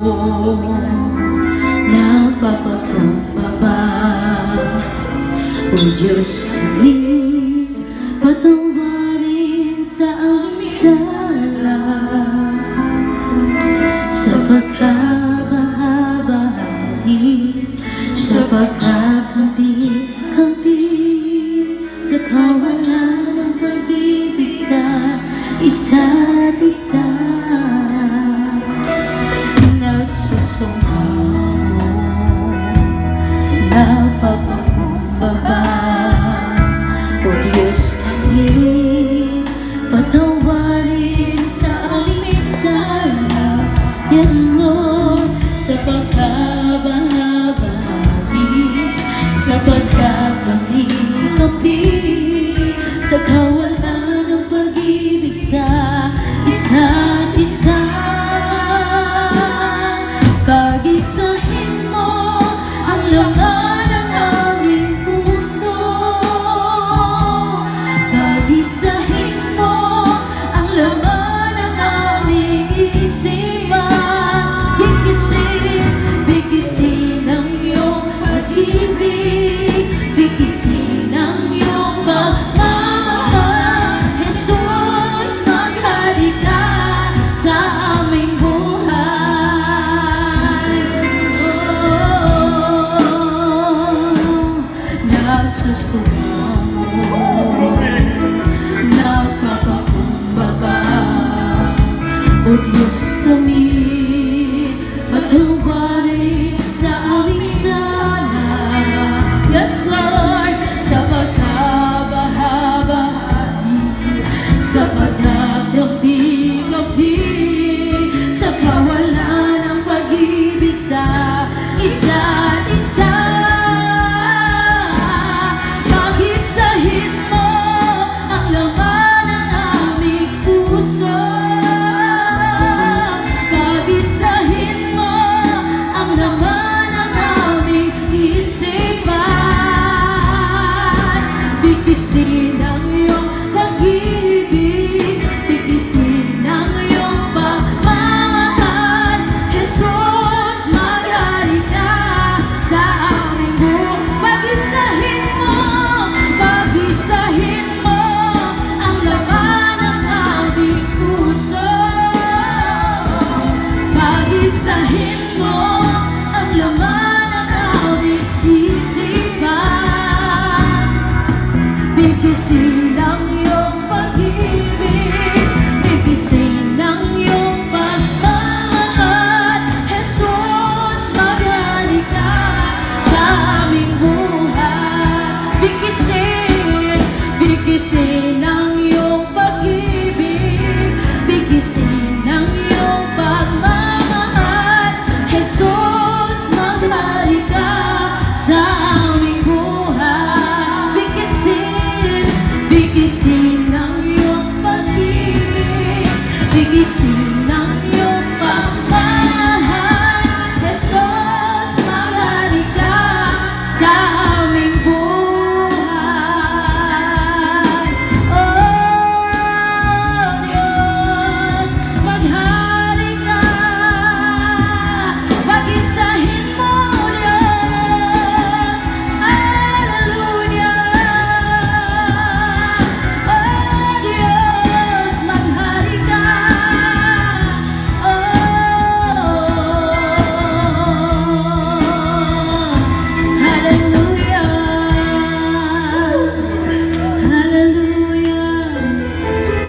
Napapakumbaba, O Diyos kami, patawarin sa aming sala, sa pagkabahagi, sa pagkakampi-kampi, sa kawalan ng pag-ibig sa isa't isa. Napapakumbaba, O Diyos kami, patawarin sa aming sala. Yes, Lord, sa pagkabahagi, sa pagkakampi-kampi, sa kawalan ng pag-ibig sa isa't isa. Pag-isahin mo ang laman ng aming puso, pag-isahin mo ang laman ng aming isipan. Bigisin ang iyong pag-ibig, bigisin ang iyong pagmamahal. Jesus, maghari ka sa aming buhay. Nasusuka mo, napapakumbaba, O Diyos kami, patawarin sa aming sala. Yes, Lord, sa pagkabahagi, sa pagkakampi-kampi, sa kawalan ng pag-ibig sa isa't isa. Pag-isahin mo ang laman ng aming puso, pag-isahin mo ang laman ng aming isipan. Bigisin ang iyong pag-ibig, bigisin ang iyong pagmamahal. Jesus, maghari ka sa aming buhay. Pag-isahin mo ang laman ng aming puso, pag-isahin